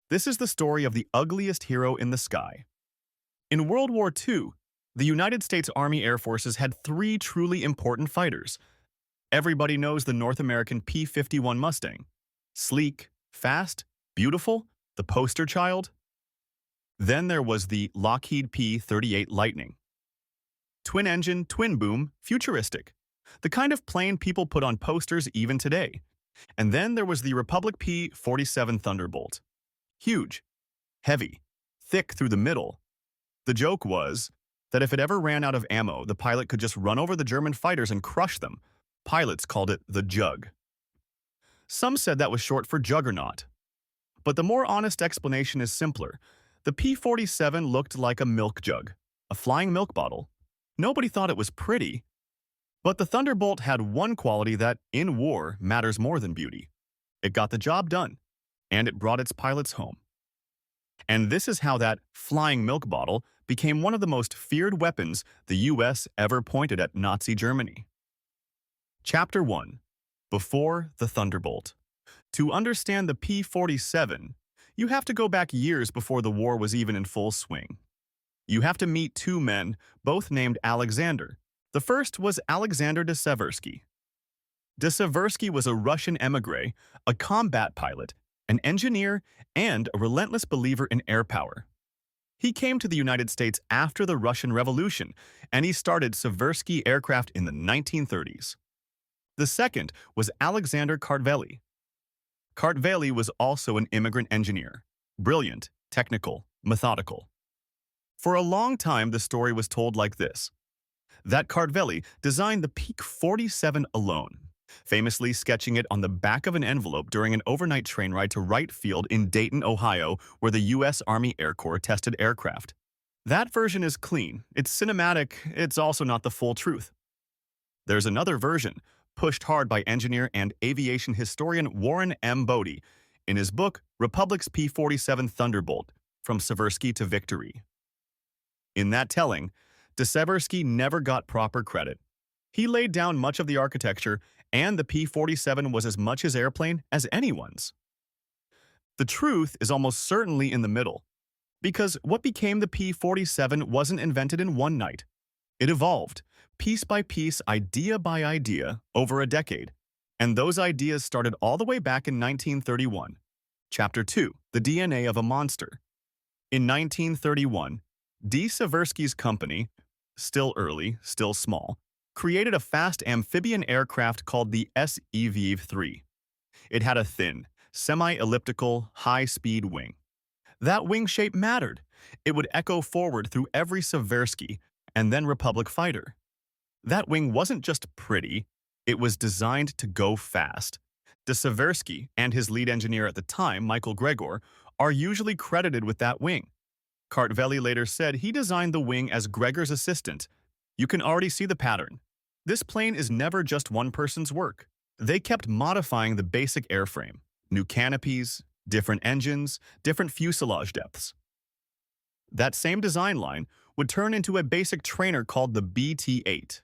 This is the story of the ugliest hero in the sky. In World War II, the United States Army Air Forces had three truly important fighters. Everybody knows the North American P-51 Mustang. Sleek, fast, beautiful, the poster child. Then there was the Lockheed P-38 Lightning. Twin-engine, twin-boom, futuristic. The kind of plane people put on posters even today. And then there was the Republic P-47 Thunderbolt. Huge, heavy, thick through the middle. The joke was that if it ever ran out of ammo, the pilot could just run over the German fighters and crush them. Pilots called it the Jug. Some said that was short for juggernaut. But the more honest explanation is simpler. The P-47 looked like a milk jug, a flying milk bottle. Nobody thought it was pretty. But the Thunderbolt had one quality that, in war, matters more than beauty. It got the job done, and it brought its pilots home. And this is how that flying milk bottle became one of the most feared weapons the US ever pointed at Nazi Germany. Chapter 1. Before the Thunderbolt. To understand the P-47, you have to go back years before the war was even in full swing. You have to meet two men, both named Alexander. The first was Alexander de Seversky. De Seversky was a Russian émigré, a combat pilot, an engineer, and a relentless believer in air power. He came to the United States after the Russian Revolution, and he started Seversky Aircraft in the 1930s. The second was Alexander Kartveli. Kartveli was also an immigrant engineer, brilliant, technical, methodical. For a long time, the story was told like this: that Kartveli designed the P-47 alone, famously sketching it on the back of an envelope during an overnight train ride to Wright Field in Dayton, Ohio, where the U.S. Army Air Corps tested aircraft. That version is clean, it's cinematic, it's also not the full truth. There's another version, pushed hard by engineer and aviation historian Warren M. Bodie in his book Republic's P-47 Thunderbolt, From Seversky to Victory. In that telling, de Seversky never got proper credit. He laid down much of the architecture, and the P-47 was as much his airplane as anyone's. The truth is almost certainly in the middle, because what became the P-47 wasn't invented in one night. It evolved, piece by piece, idea by idea, over a decade, and those ideas started all the way back in 1931. Chapter 2, The DNA of a Monster. In 1931, de Seversky's company, still early, still small, created a fast amphibian aircraft called the SEV-3. It had a thin, semi-elliptical, high-speed wing. That wing shape mattered. It would echo forward through every Seversky and then Republic fighter. That wing wasn't just pretty, it was designed to go fast. De Seversky and his lead engineer at the time, Michael Gregor, are usually credited with that wing. Kartveli later said he designed the wing as Gregor's assistant. You can already see the pattern. This plane is never just one person's work. They kept modifying the basic airframe, new canopies, different engines, different fuselage depths. That same design line would turn into a basic trainer called the BT-8.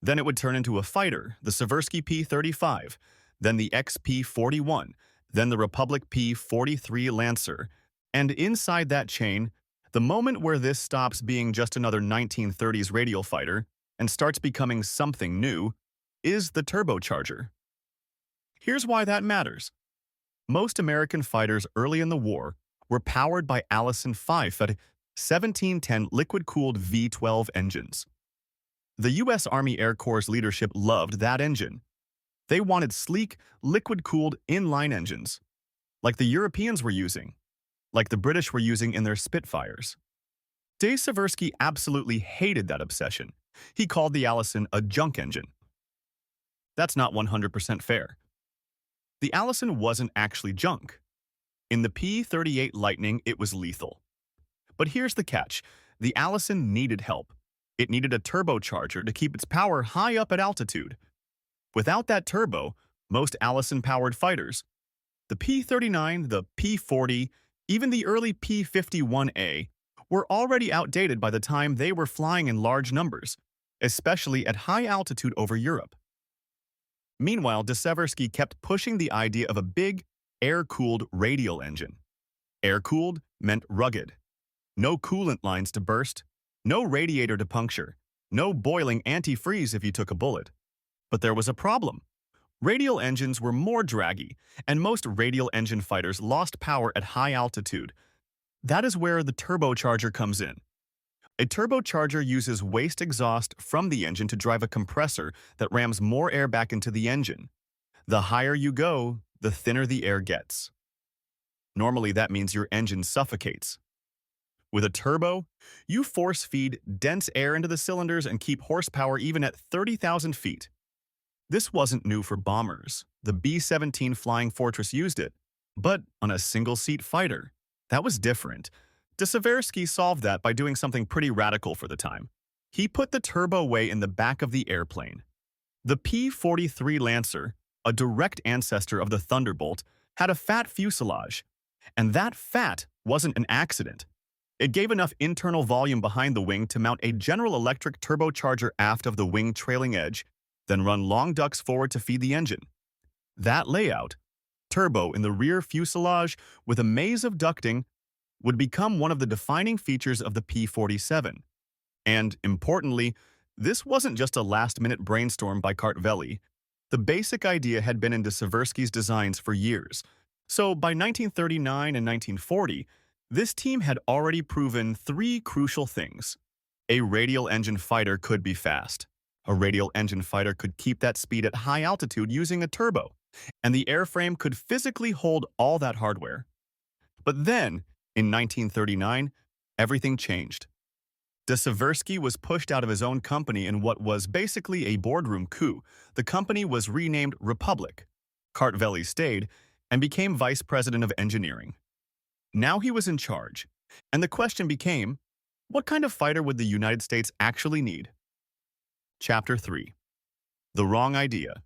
Then it would turn into a fighter, the Seversky P-35, then the XP-41, then the Republic P-43 Lancer, and inside that chain, the moment where this stops being just another 1930s radial fighter and starts becoming something new is the turbocharger. Here's why that matters. Most American fighters early in the war were powered by Allison 1710 liquid-cooled V-12 engines. The U.S. Army Air Corps' leadership loved that engine. They wanted sleek, liquid-cooled inline engines, like the Europeans were using, like the British were using in their Spitfires. De Seversky absolutely hated that obsession. He called the Allison a junk engine. That's not 100% fair. The Allison wasn't actually junk. In the P-38 Lightning, it was lethal. But here's the catch. The Allison needed help. It needed a turbocharger to keep its power high up at altitude. Without that turbo, most Allison-powered fighters, the P-39, the P-40, even the early P-51A, were already outdated by the time they were flying in large numbers, especially at high altitude over Europe. Meanwhile, de Seversky kept pushing the idea of a big, air-cooled radial engine. Air-cooled meant rugged. No coolant lines to burst, no radiator to puncture, no boiling antifreeze if you took a bullet. But there was a problem. Radial engines were more draggy, and most radial engine fighters lost power at high altitude. That is where the turbocharger comes in. A turbocharger uses waste exhaust from the engine to drive a compressor that rams more air back into the engine. The higher you go, the thinner the air gets. Normally, that means your engine suffocates. With a turbo, you force-feed dense air into the cylinders and keep horsepower even at 30,000 feet. This wasn't new for bombers. The B-17 Flying Fortress used it. But on a single-seat fighter, that was different. De Seversky solved that by doing something pretty radical for the time. He put the turbo way in the back of the airplane. The P-43 Lancer, a direct ancestor of the Thunderbolt, had a fat fuselage. And that fat wasn't an accident. It gave enough internal volume behind the wing to mount a General Electric turbocharger aft of the wing trailing edge, then run long ducts forward to feed the engine. That layout, turbo in the rear fuselage with a maze of ducting, would become one of the defining features of the P-47. And, importantly, this wasn't just a last-minute brainstorm by Kartveli. The basic idea had been in de Seversky's designs for years. So, by 1939 and 1940, this team had already proven three crucial things. A radial engine fighter could be fast. A radial engine fighter could keep that speed at high altitude using a turbo, and the airframe could physically hold all that hardware. But then, in 1939, everything changed. De Seversky was pushed out of his own company in what was basically a boardroom coup. The company was renamed Republic. Kartveli stayed and became vice president of engineering. Now he was in charge, and the question became, what kind of fighter would the United States actually need? Chapter 3. The Wrong Idea.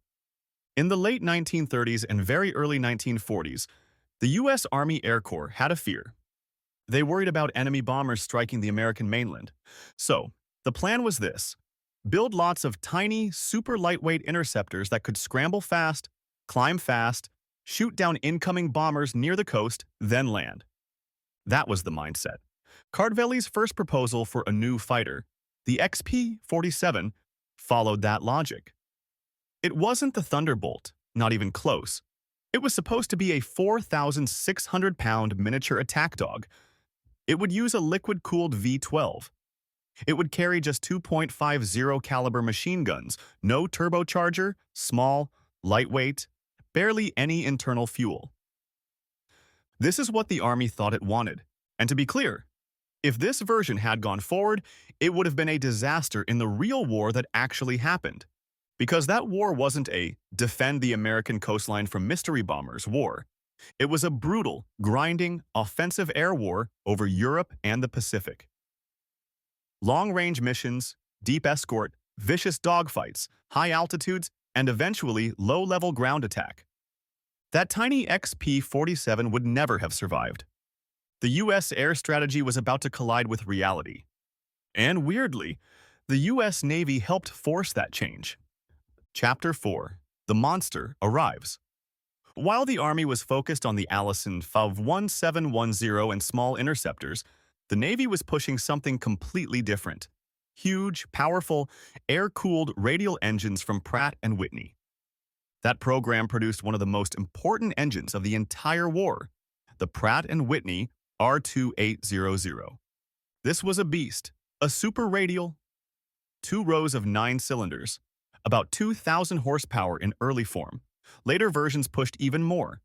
In the late 1930s and very early 1940s, the U.S. Army Air Corps had a fear. They worried about enemy bombers striking the American mainland. So, the plan was this: build lots of tiny, super lightweight interceptors that could scramble fast, climb fast, shoot down incoming bombers near the coast, then land. That was the mindset. Kartveli's first proposal for a new fighter, the XP-47, followed that logic. It wasn't the Thunderbolt, not even close. It was supposed to be a 4,600-pound miniature attack dog. It would use a liquid-cooled V-12. It would carry just 2.50 caliber machine guns, no turbocharger, small, lightweight, barely any internal fuel. This is what the Army thought it wanted. And to be clear, if this version had gone forward, it would have been a disaster in the real war that actually happened. Because that war wasn't a defend the American coastline from mystery bombers war. It was a brutal, grinding, offensive air war over Europe and the Pacific. Long-range missions, deep escort, vicious dogfights, high altitudes, and eventually low-level ground attack. That tiny XP-47 would never have survived. The U.S. air strategy was about to collide with reality. And weirdly, the U.S. Navy helped force that change. Chapter 4. The Monster Arrives. While the Army was focused on the Allison FAV 1710 and small interceptors, the Navy was pushing something completely different. Huge, powerful, air-cooled radial engines from Pratt & Whitney. That program produced one of the most important engines of the entire war, the Pratt & Whitney R2800. This was a beast, a super radial, 2 rows of 9 cylinders, about 2,000 horsepower in early form. Later versions pushed even more.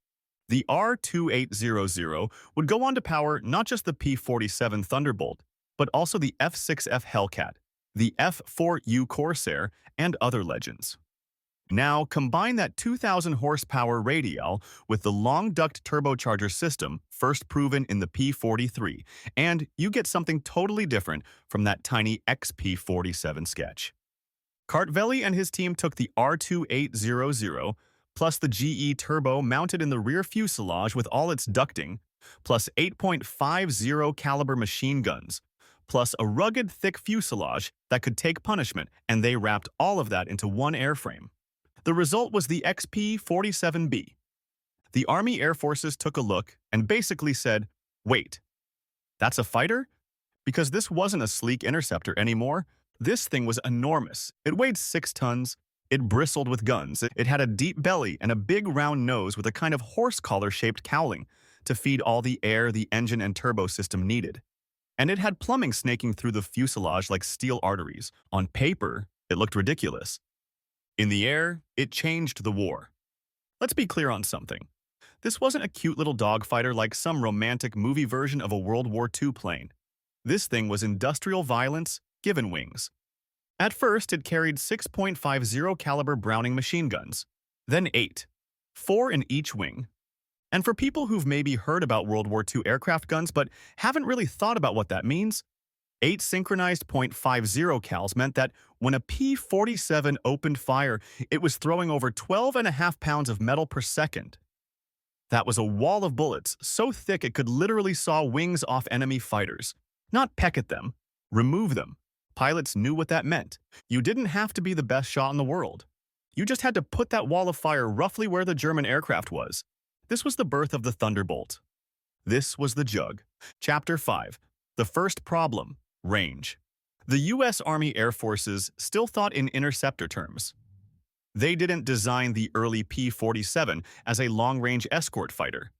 The R2800 would go on to power not just the P-47 Thunderbolt, but also the F-6F Hellcat, the F-4U Corsair, and other legends. Now, combine that 2,000 horsepower radial with the long duct turbocharger system first proven in the P-43, and you get something totally different from that tiny XP-47 sketch. Kartveli and his team took the R2800 plus the GE turbo mounted in the rear fuselage with all its ducting, plus 8.50 caliber machine guns, plus a rugged, thick fuselage that could take punishment, and they wrapped all of that into one airframe. The result was the XP-47B. The Army Air Forces took a look and basically said, Wait, that's a fighter? Because this wasn't a sleek interceptor anymore. This thing was enormous. It weighed 6 tons. It bristled with guns. It had a deep belly and a big round nose with a kind of horse collar-shaped cowling to feed all the air the engine and turbo system needed. And it had plumbing snaking through the fuselage like steel arteries. On paper, it looked ridiculous. In the air, it changed the war. Let's be clear on something. This wasn't a cute little dogfighter like some romantic movie version of a World War II plane. This thing was industrial violence given wings. At first, it carried 6.50 caliber Browning machine guns, then 8, 4 in each wing. And for people who've maybe heard about World War II aircraft guns but haven't really thought about what that means, 8 synchronized .50 cals meant that when a P-47 opened fire, it was throwing over 12.5 pounds of metal per second. That was a wall of bullets so thick it could literally saw wings off enemy fighters. Not peck at them, remove them. Pilots knew what that meant. You didn't have to be the best shot in the world. You just had to put that wall of fire roughly where the German aircraft was. This was the birth of the Thunderbolt. This was the Jug. Chapter 5. The first problem, range. The U.S. Army Air Forces still thought in interceptor terms. They didn't design the early P-47 as a long-range escort fighter.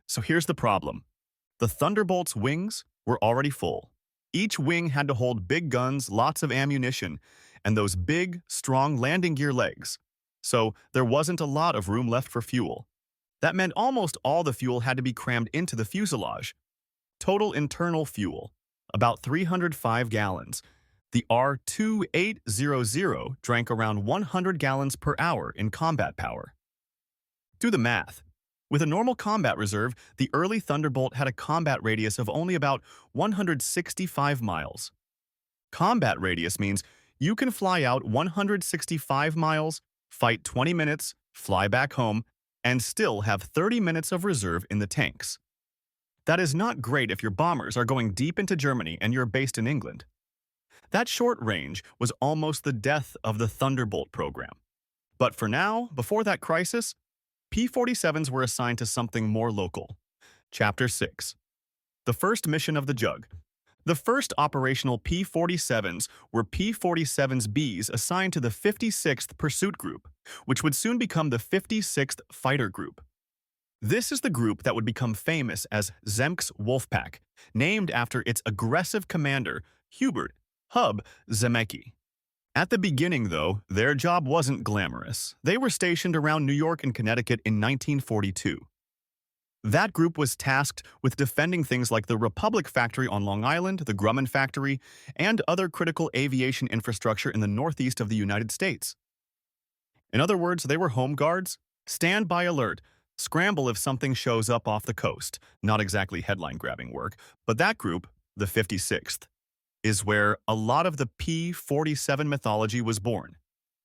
So here's the problem. The Thunderbolt's wings were already full. Each wing had to hold big guns, lots of ammunition, and those big, strong landing gear legs. So there wasn't a lot of room left for fuel. That meant almost all the fuel had to be crammed into the fuselage. Total internal fuel, about 305 gallons. The R-2800 drank around 100 gallons per hour in combat power. Do the math. With a normal combat reserve, the early Thunderbolt had a combat radius of only about 165 miles. Combat radius means you can fly out 165 miles, fight 20 minutes, fly back home, and still have 30 minutes of reserve in the tanks. That is not great if your bombers are going deep into Germany and you're based in England. That short range was almost the death of the Thunderbolt program. But for now, before that crisis, P-47s were assigned to something more local. Chapter 6. The first mission of the Jug. The first operational P-47s were P-47Bs assigned to the 56th Pursuit Group, which would soon become the 56th Fighter Group. This is the group that would become famous as Zemke's Wolfpack, named after its aggressive commander, Hubert "Hub" Zemecke. At the beginning, though, their job wasn't glamorous. They were stationed around New York and Connecticut in 1942. That group was tasked with defending things like the Republic factory on Long Island, the Grumman factory, and other critical aviation infrastructure in the northeast of the United States. In other words, they were home guards, standby alert, scramble if something shows up off the coast. Not exactly headline-grabbing work, but that group, the 56th, is where a lot of the P-47 mythology was born.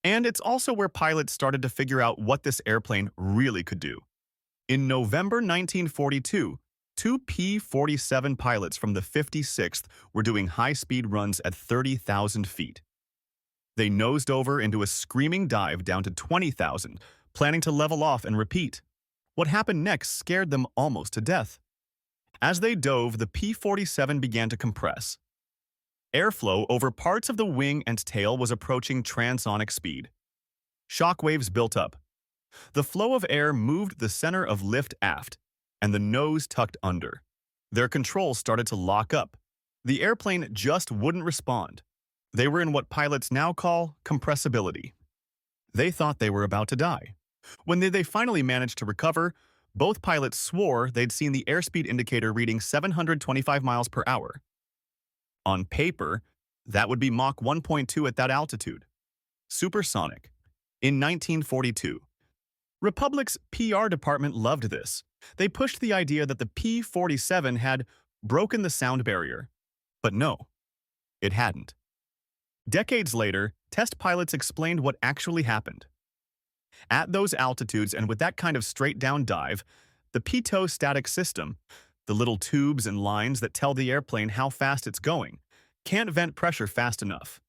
And it's also where pilots started to figure out what this airplane really could do. In November 1942, 2 P-47 pilots from the 56th were doing high-speed runs at 30,000 feet. They nosed over into a screaming dive down to 20,000, planning to level off and repeat. What happened next scared them almost to death. As they dove, the P-47 began to compress. Airflow over parts of the wing and tail was approaching transonic speed. Shock waves built up. The flow of air moved the center of lift aft, and the nose tucked under. Their controls started to lock up. The airplane just wouldn't respond. They were in what pilots now call compressibility. They thought they were about to die. When they finally managed to recover, both pilots swore they'd seen the airspeed indicator reading 725 miles per hour. On paper, that would be Mach 1.2 at that altitude. Supersonic. In 1942, Republic's PR department loved this. They pushed the idea that the P-47 had broken the sound barrier. But no, it hadn't. Decades later, test pilots explained what actually happened. At those altitudes and with that kind of straight-down dive, the pitot static system, the little tubes and lines that tell the airplane how fast it's going, can't vent pressure fast enough.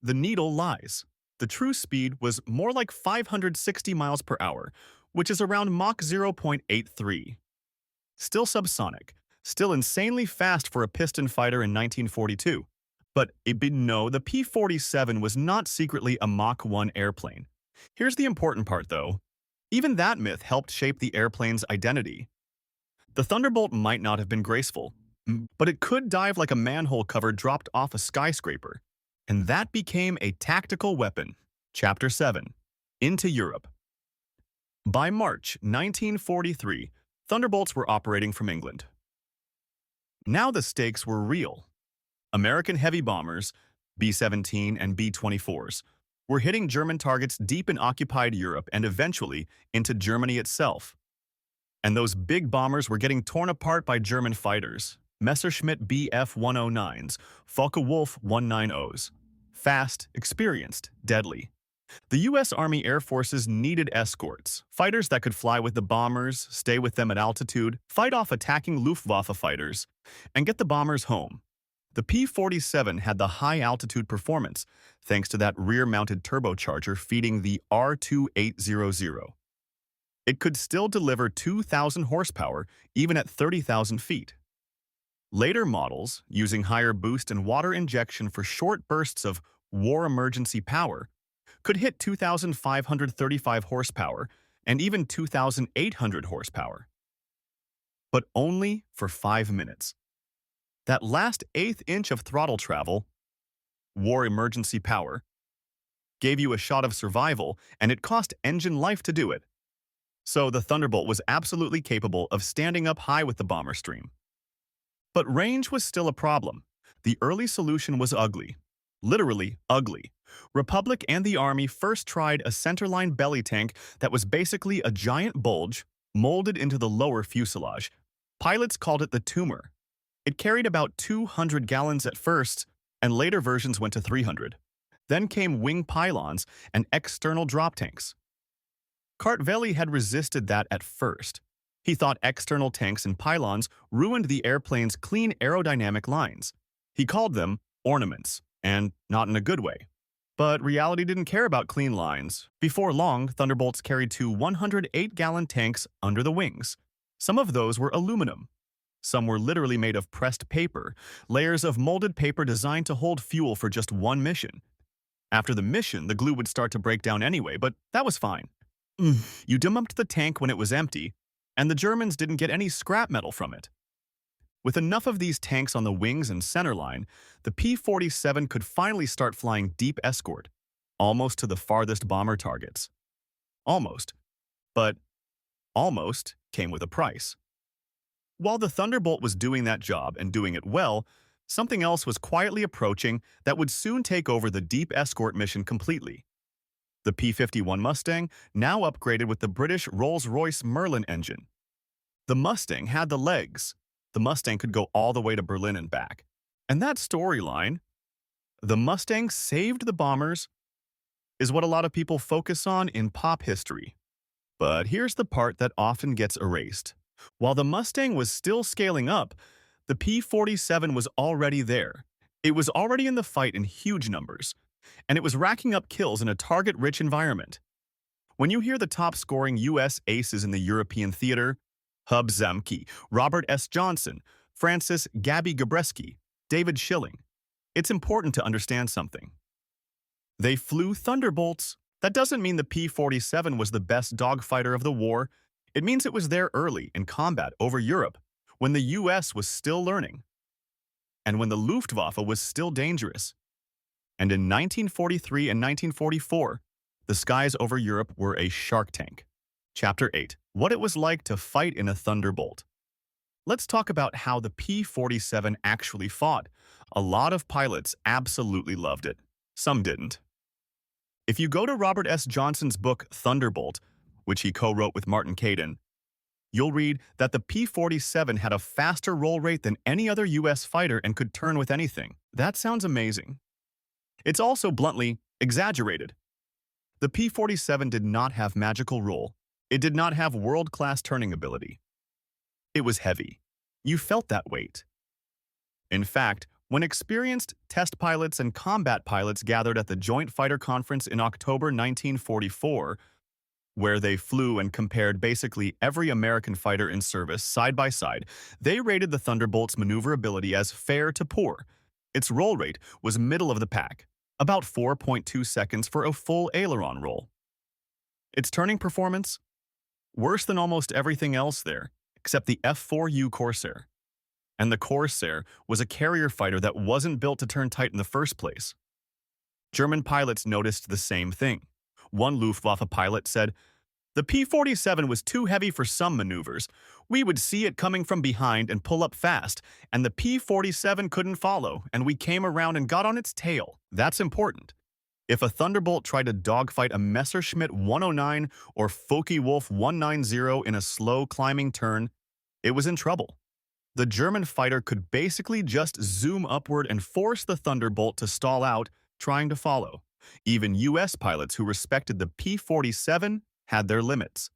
The needle lies. The true speed was more like 560 miles per hour, which is around Mach 0.83. Still subsonic, Still insanely fast for a piston fighter in 1942. But no, the P-47 was not secretly a Mach 1 airplane. Here's the important part, though. Even that myth helped shape the airplane's identity. The Thunderbolt might not have been graceful, but it could dive like a manhole cover dropped off a skyscraper. And that became a tactical weapon. Chapter 7. Into Europe. By March 1943, Thunderbolts were operating from England. Now the stakes were real. American heavy bombers, B-17 and B-24s, were hitting German targets deep in occupied Europe and eventually into Germany itself. And those big bombers were getting torn apart by German fighters, Messerschmitt Bf-109s, Focke-Wulf 190s. Fast, experienced, deadly. The U.S. Army Air Forces needed escorts, fighters that could fly with the bombers, stay with them at altitude, fight off attacking Luftwaffe fighters, and get the bombers home. The P-47 had the high-altitude performance, thanks to that rear-mounted turbocharger feeding the R-2800. It could still deliver 2,000 horsepower, even at 30,000 feet. Later models, using higher boost and water injection for short bursts of war emergency power, could hit 2,535 horsepower and even 2,800 horsepower. But only for 5 minutes. That last eighth inch of throttle travel, war emergency power, gave you a shot of survival, and it cost engine life to do it. So the Thunderbolt was absolutely capable of standing up high with the bomber stream. But range was still a problem. The early solution was ugly. Literally ugly. Republic and the Army first tried a centerline belly tank that was basically a giant bulge molded into the lower fuselage. Pilots called it the tumor. It carried about 200 gallons at first, and later versions went to 300. Then came wing pylons and external drop tanks. Kartveli had resisted that at first. He thought external tanks and pylons ruined the airplane's clean aerodynamic lines. He called them ornaments, and not in a good way. But reality didn't care about clean lines. Before long, Thunderbolts carried two 108-gallon tanks under the wings. Some of those were aluminum. Some were literally made of pressed paper, layers of molded paper designed to hold fuel for just one mission. After the mission, the glue would start to break down anyway, but that was fine. You demumped the tank when it was empty, and the Germans didn't get any scrap metal from it. With enough of these tanks on the wings and centerline, the P-47 could finally start flying deep escort, almost to the farthest bomber targets. Almost. But almost came with a price. While the Thunderbolt was doing that job and doing it well, something else was quietly approaching that would soon take over the deep escort mission completely. The P-51 Mustang, now upgraded with the British Rolls-Royce Merlin engine. The Mustang had the legs. The Mustang could go all the way to Berlin and back. And that storyline, the Mustang saved the bombers, is what a lot of people focus on in pop history. But here's the part that often gets erased. While the Mustang was still scaling up, the P-47 was already there. It was already in the fight in huge numbers, and it was racking up kills in a target-rich environment. When you hear the top-scoring U.S. aces in the European theater, Hub Zemke, Robert S. Johnson, Francis Gabby Gabreski, David Schilling, it's important to understand something. They flew Thunderbolts. That doesn't mean the P-47 was the best dogfighter of the war. It means it was there early in combat over Europe, when the U.S. was still learning, and when the Luftwaffe was still dangerous. And in 1943 and 1944, the skies over Europe were a shark tank. Chapter 8. What it was like to fight in a Thunderbolt. Let's talk about how the P-47 actually fought. A lot of pilots absolutely loved it. Some didn't. If you go to Robert S. Johnson's book Thunderbolt, which he co-wrote with Martin Caidin, you'll read that the P-47 had a faster roll rate than any other U.S. fighter and could turn with anything. That sounds amazing. It's also bluntly exaggerated. The P-47 did not have magical roll. It did not have world-class turning ability. It was heavy. You felt that weight. In fact, when experienced test pilots and combat pilots gathered at the Joint Fighter Conference in October 1944, where they flew and compared basically every American fighter in service side by side. They rated the Thunderbolt's maneuverability as fair to poor. Its roll rate was middle of the pack, about 4.2 seconds for a full aileron roll. Its turning performance? Worse than almost everything else there, except the F-4U Corsair. And the Corsair was a carrier fighter that wasn't built to turn tight in the first place. German pilots noticed the same thing. One Luftwaffe pilot said, "The P-47 was too heavy for some maneuvers. We would see it coming from behind and pull up fast, and the P-47 couldn't follow, and we came around and got on its tail." That's important. If a Thunderbolt tried to dogfight a Messerschmitt 109 or Focke-Wulf 190 in a slow climbing turn, it was in trouble. The German fighter could basically just zoom upward and force the Thunderbolt to stall out, trying to follow. Even U.S. pilots who respected the P-47 had their limits.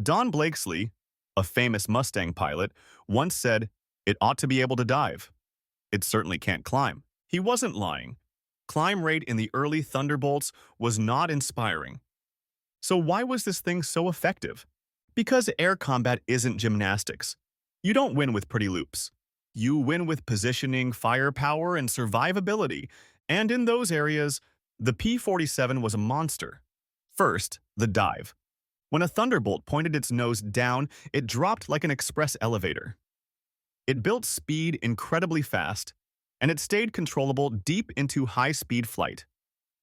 Don Blakesley, a famous Mustang pilot, once said, "It ought to be able to dive. It certainly can't climb." He wasn't lying. Climb rate in the early Thunderbolts was not inspiring. So why was this thing so effective? Because air combat isn't gymnastics. You don't win with pretty loops. You win with positioning, firepower, and survivability, and in those areas, the P-47 was a monster. First, the dive. When a Thunderbolt pointed its nose down, it dropped like an express elevator. It built speed incredibly fast, and it stayed controllable deep into high-speed flight.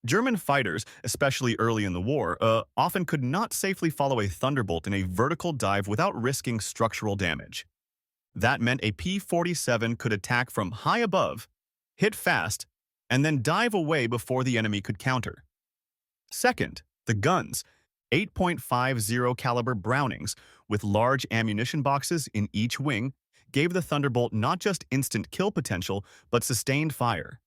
German fighters, especially early in the war, often could not safely follow a Thunderbolt in a vertical dive without risking structural damage. That meant a P-47 could attack from high above, hit fast, and then dive away before the enemy could counter. Second, the guns, 8.50 caliber Brownings with large ammunition boxes in each wing, gave the Thunderbolt not just instant kill potential, but sustained fire.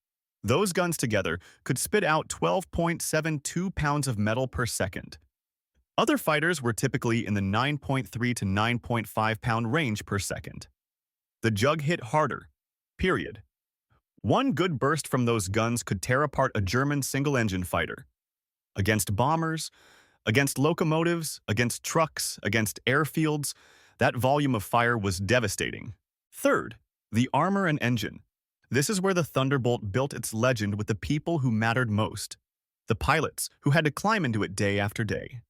Those guns together could spit out 12.72 pounds of metal per second. Other fighters were typically in the 9.3 to 9.5 pound range per second. The jug hit harder, period. One good burst from those guns could tear apart a German single-engine fighter. Against bombers, against locomotives, against trucks, against airfields, that volume of fire was devastating. Third, the armor and engine. This is where the Thunderbolt built its legend with the people who mattered most, the pilots who had to climb into it day after day.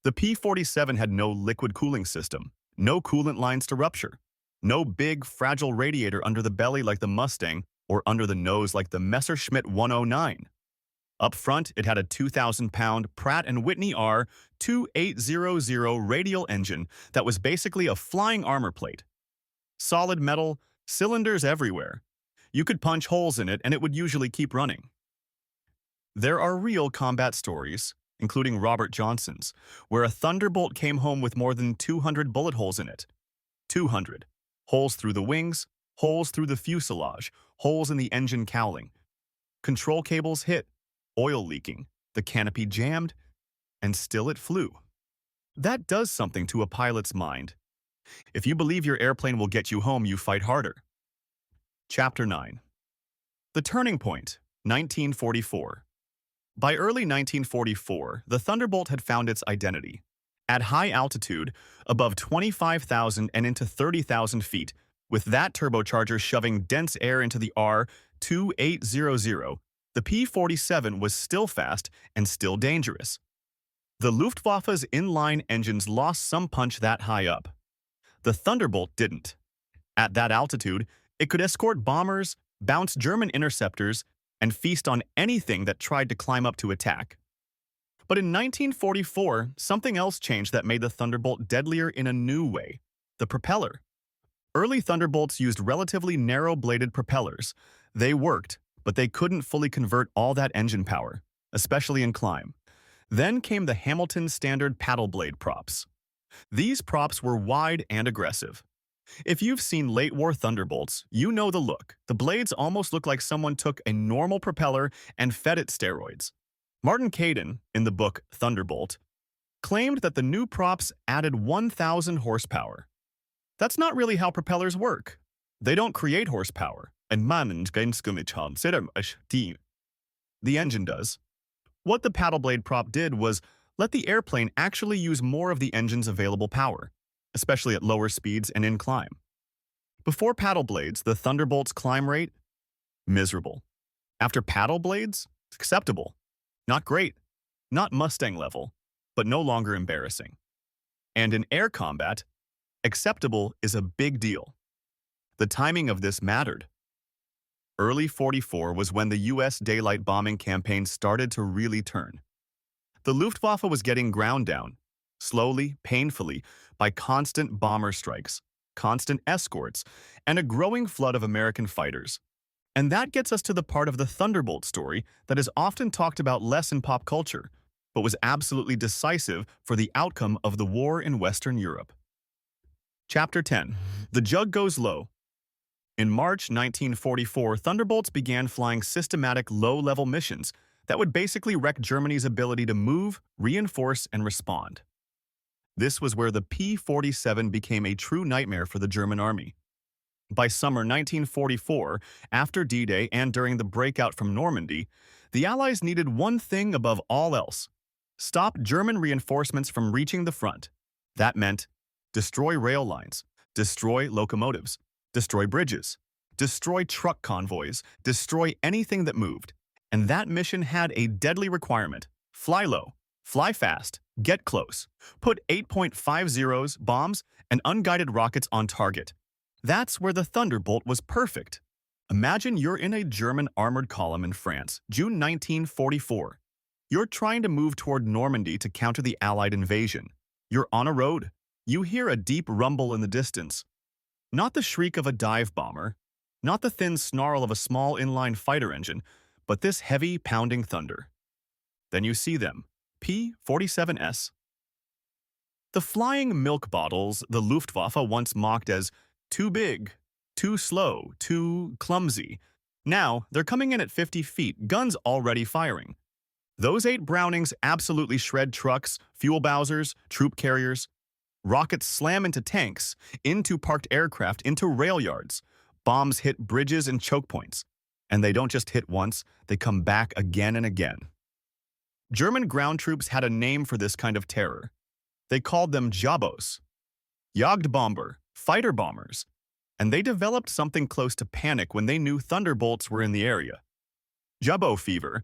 The P-47 had no liquid cooling system, no coolant lines to rupture, no big, fragile radiator under the belly like the Mustang or under the nose like the Messerschmitt 109. Up front, it had a 2,000-pound Pratt & Whitney R2800 radial engine that was basically a flying armor plate. Solid metal, cylinders everywhere. You could punch holes in it and it would usually keep running. There are real combat stories, including Robert Johnson's, where a Thunderbolt came home with more than 200 bullet holes in it. 200. Holes through the wings, holes through the fuselage, holes in the engine cowling. Control cables hit, oil leaking, the canopy jammed, and still it flew. That does something to a pilot's mind. If you believe your airplane will get you home, you fight harder. Chapter 9. The Turning Point, 1944. By early 1944, the Thunderbolt had found its identity. At high altitude, above 25,000 and into 30,000 feet, with that turbocharger shoving dense air into the R2800, the P-47 was still fast and still dangerous. The Luftwaffe's inline engines lost some punch that high up. The Thunderbolt didn't. At that altitude, it could escort bombers, bounce German interceptors, and feast on anything that tried to climb up to attack. But in 1944, something else changed that made the Thunderbolt deadlier in a new way: the propeller. Early Thunderbolts used relatively narrow-bladed propellers. They worked, but they couldn't fully convert all that engine power, especially in climb. Then came the Hamilton Standard paddle blade props. These props were wide and aggressive. If you've seen late-war Thunderbolts, you know the look. The blades almost look like someone took a normal propeller and fed it steroids. Martin Caidin, in the book Thunderbolt, claimed that the new props added 1,000 horsepower. That's not really how propellers work. They don't create horsepower. The engine does. What the paddle blade prop did was let the airplane actually use more of the engine's available power, especially at lower speeds and in climb. Before paddle blades, the Thunderbolt's climb rate? Miserable. After paddle blades? Acceptable. Not great. Not Mustang level, but no longer embarrassing. And in air combat, acceptable is a big deal. The timing of this mattered. Early 44 was when the U.S. daylight bombing campaign started to really turn. The Luftwaffe was getting ground down, slowly, painfully, by constant bomber strikes, constant escorts, and a growing flood of American fighters. And that gets us to the part of the Thunderbolt story that is often talked about less in pop culture, but was absolutely decisive for the outcome of the war in Western Europe. Chapter 10. The Jug Goes Low. In March 1944, Thunderbolts began flying systematic low-level missions that would basically wreck Germany's ability to move, reinforce, and respond. This was where the P-47 became a true nightmare for the German army. By summer 1944, after D-Day and during the breakout from Normandy, the Allies needed one thing above all else: stop German reinforcements from reaching the front. That meant destroy rail lines, destroy locomotives, destroy bridges, destroy truck convoys, destroy anything that moved. And that mission had a deadly requirement: fly low, fly fast, get close, put 8.50s, bombs, and unguided rockets on target. That's where the Thunderbolt was perfect. Imagine you're in a German armored column in France, June 1944. You're trying to move toward Normandy to counter the Allied invasion. You're on a road. You hear a deep rumble in the distance. Not the shriek of a dive bomber, not the thin snarl of a small inline fighter engine, but this heavy, pounding thunder. Then you see them, P-47s. The flying milk bottles the Luftwaffe once mocked as too big, too slow, too clumsy. Now, they're coming in at 50 feet, guns already firing. Those 8 Brownings absolutely shred trucks, fuel bowsers, troop carriers. Rockets slam into tanks, into parked aircraft, into rail yards. Bombs hit bridges and choke points. And they don't just hit once, they come back again and again. German ground troops had a name for this kind of terror. They called them Jabos, Jagdbomber, fighter bombers, and they developed something close to panic when they knew Thunderbolts were in the area. Jabo fever,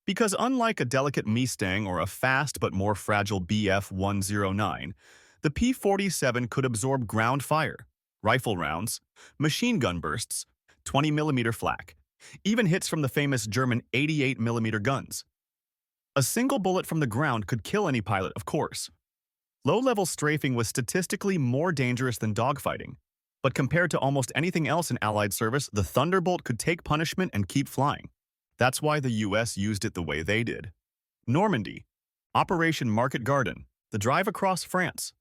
because unlike a delicate Mustang or a fast but more fragile Bf-109, the P-47 could absorb ground fire, rifle rounds, machine gun bursts, 20mm flak, even hits from the famous German 88mm guns. A single bullet from the ground could kill any pilot, of course. Low-level strafing was statistically more dangerous than dogfighting, but compared to almost anything else in Allied service, the Thunderbolt could take punishment and keep flying. That's why the US used it the way they did. Normandy, Operation Market Garden, the drive across France.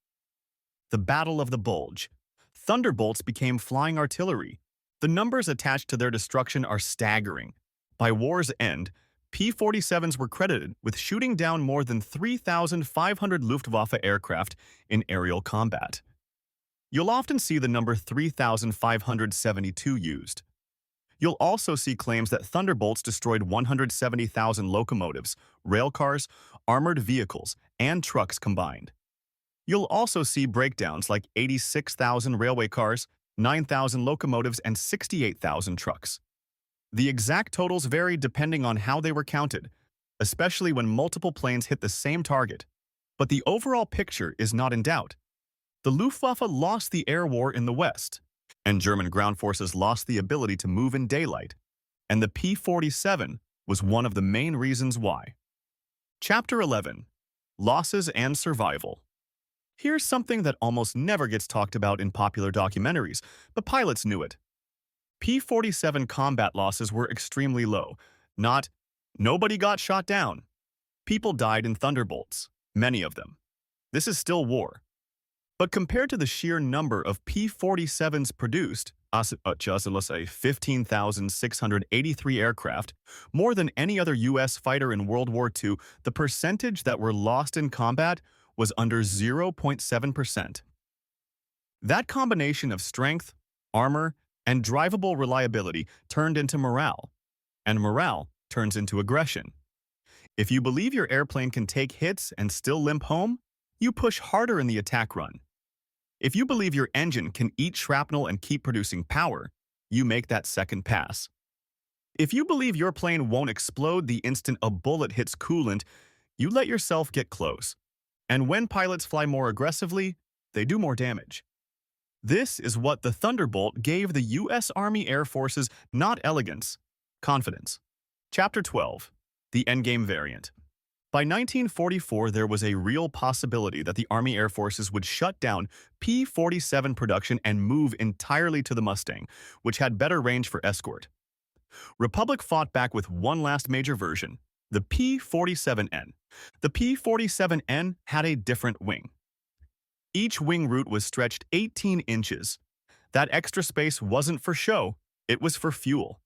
The Battle of the Bulge. Thunderbolts became flying artillery. The numbers attached to their destruction are staggering. By war's end, P-47s were credited with shooting down more than 3,500 Luftwaffe aircraft in aerial combat. You'll often see the number 3,572 used. You'll also see claims that Thunderbolts destroyed 170,000 locomotives, railcars, armored vehicles, and trucks combined. You'll also see breakdowns like 86,000 railway cars, 9,000 locomotives, and 68,000 trucks. The exact totals vary depending on how they were counted, especially when multiple planes hit the same target. But the overall picture is not in doubt. The Luftwaffe lost the air war in the West, and German ground forces lost the ability to move in daylight, and the P-47 was one of the main reasons why. Chapter 11. Losses and Survival. Here's something that almost never gets talked about in popular documentaries, but pilots knew it. P-47 combat losses were extremely low. Not, nobody got shot down. People died in Thunderbolts, many of them. This is still war. But compared to the sheer number of P-47s produced, let's say 15,683 aircraft, more than any other U.S. fighter in World War II, the percentage that were lost in combat was under 0.7%. That combination of strength, armor, and drivable reliability turned into morale, and morale turns into aggression. If you believe your airplane can take hits and still limp home, you push harder in the attack run. If you believe your engine can eat shrapnel and keep producing power, you make that second pass. If you believe your plane won't explode the instant a bullet hits coolant, you let yourself get close. And when pilots fly more aggressively, they do more damage. This is what the Thunderbolt gave the U.S. Army Air Forces, not elegance, confidence. Chapter 12. The Endgame Variant. By 1944, there was a real possibility that the Army Air Forces would shut down P-47 production and move entirely to the Mustang, which had better range for escort. Republic fought back with one last major version, the P-47N. The P-47N had a different wing. Each wing root was stretched 18 inches. That extra space wasn't for show, it was for fuel.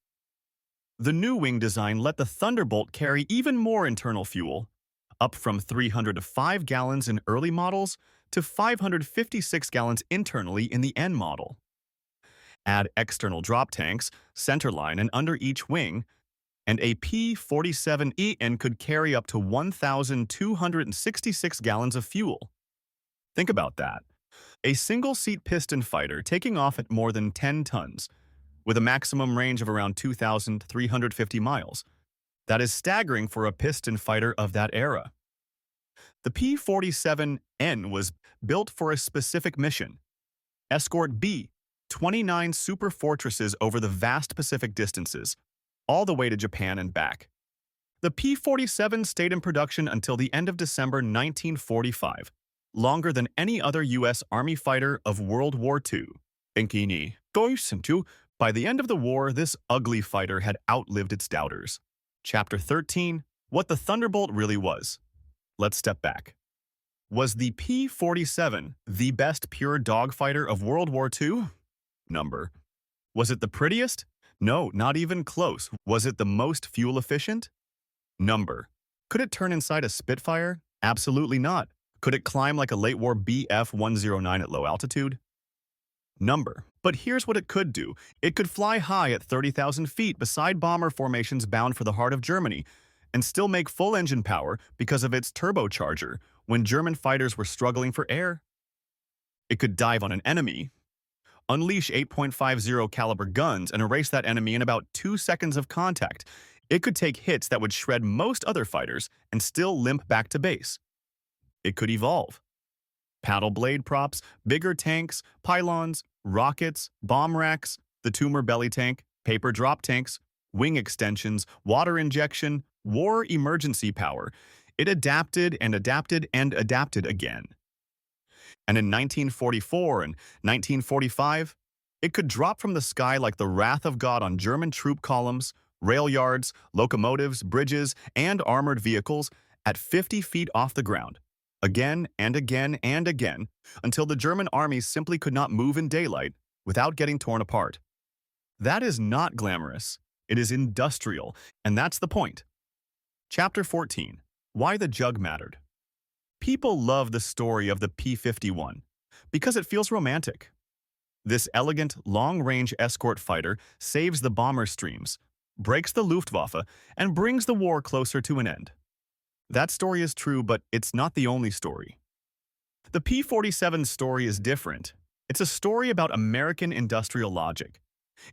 The new wing design let the Thunderbolt carry even more internal fuel, up from 305 gallons in early models to 556 gallons internally in the N model. Add external drop tanks, centerline, and under each wing, and a P-47EN could carry up to 1,266 gallons of fuel. Think about that. A single-seat piston fighter taking off at more than 10 tons, with a maximum range of around 2,350 miles. That is staggering for a piston fighter of that era. The P-47N was built for a specific mission. Escort B, 29 super fortresses over the vast Pacific distances, all the way to Japan and back. The P-47 stayed in production until the end of December 1945, longer than any other U.S. Army fighter of World War II. By the end of the war, this ugly fighter had outlived its doubters. Chapter 13. What the Thunderbolt really was. Let's step back. Was the P-47 the best pure dogfighter of World War II? Number. Was it the prettiest? No, not even close. Was it the most fuel efficient? Number. Could it turn inside a Spitfire? Absolutely not. Could it climb like a late war Bf-109 at low altitude? Number. But here's what it could do. It could fly high at 30,000 feet beside bomber formations bound for the heart of Germany and still make full engine power because of its turbocharger when German fighters were struggling for air. It could dive on an enemy, unleash 8.50 caliber guns and erase that enemy in about 2 seconds of contact. It could take hits that would shred most other fighters and still limp back to base. It could evolve. Paddle blade props, bigger tanks, pylons, rockets, bomb racks, the tumor belly tank, paper drop tanks, wing extensions, water injection, war emergency power. It adapted and adapted and adapted again. And in 1944 and 1945, it could drop from the sky like the wrath of God on German troop columns, rail yards, locomotives, bridges, and armored vehicles at 50 feet off the ground. Again and again and again, until the German army simply could not move in daylight without getting torn apart. That is not glamorous. It is industrial, and that's the point. Chapter 14. Why the Jug Mattered. People love the story of the P-51 because it feels romantic. This elegant, long-range escort fighter saves the bomber streams, breaks the Luftwaffe, and brings the war closer to an end. That story is true, but it's not the only story. The P-47 story is different. It's a story about American industrial logic.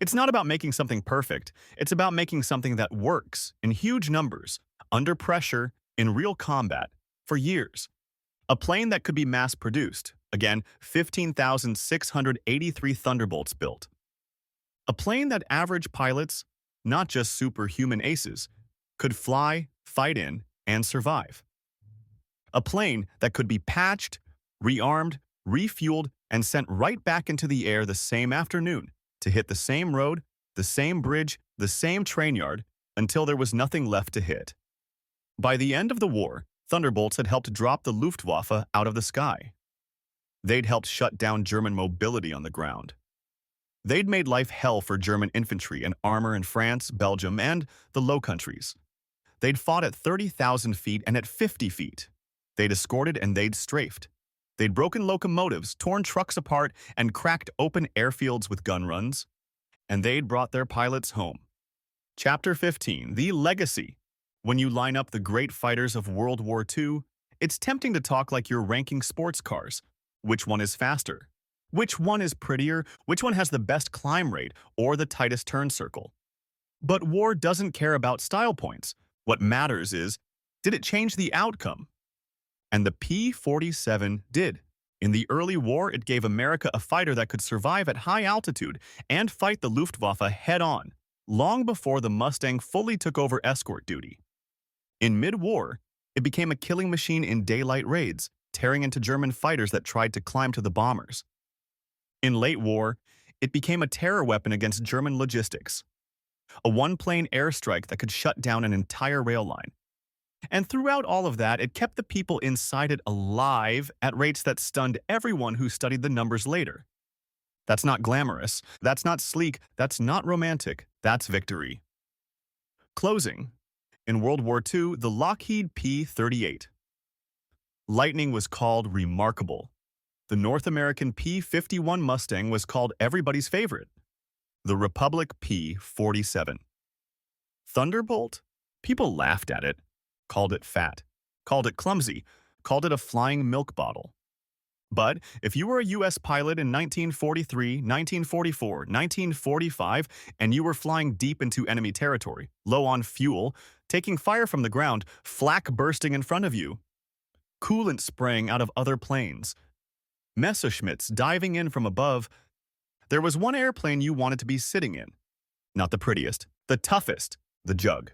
It's not about making something perfect. It's about making something that works in huge numbers, under pressure, in real combat, for years. A plane that could be mass-produced. Again, 15,683 Thunderbolts built. A plane that average pilots, not just superhuman aces, could fly, fight in, and survive. A plane that could be patched, rearmed, refueled, and sent right back into the air the same afternoon to hit the same road, the same bridge, the same train yard, until there was nothing left to hit. By the end of the war, Thunderbolts had helped drop the Luftwaffe out of the sky. They'd helped shut down German mobility on the ground. They'd made life hell for German infantry and armor in France, Belgium, and the Low Countries. They'd fought at 30,000 feet and at 50 feet. They'd escorted and they'd strafed. They'd broken locomotives, torn trucks apart, and cracked open airfields with gun runs. And they'd brought their pilots home. Chapter 15. The Legacy. When you line up the great fighters of World War II, it's tempting to talk like you're ranking sports cars. Which one is faster? Which one is prettier? Which one has the best climb rate or the tightest turn circle? But war doesn't care about style points. What matters is, did it change the outcome? And the P-47 did. In the early war, it gave America a fighter that could survive at high altitude and fight the Luftwaffe head-on, long before the Mustang fully took over escort duty. In mid-war, it became a killing machine in daylight raids, tearing into German fighters that tried to climb to the bombers. In late war, it became a terror weapon against German logistics, a one-plane airstrike that could shut down an entire rail line. And throughout all of that, it kept the people inside it alive at rates that stunned everyone who studied the numbers later. That's not glamorous, that's not sleek, that's not romantic, that's victory. Closing. In World War II, the Lockheed P-38. Lightning was called remarkable. The North American P-51 Mustang was called everybody's favorite. The Republic P-47. Thunderbolt? People laughed at it, called it fat, called it clumsy, called it a flying milk bottle. But if you were a U.S. pilot in 1943, 1944, 1945, and you were flying deep into enemy territory, low on fuel, taking fire from the ground, flak bursting in front of you, coolant spraying out of other planes, Messerschmitts diving in from above, there was one airplane you wanted to be sitting in. Not the prettiest, the toughest, the Jug.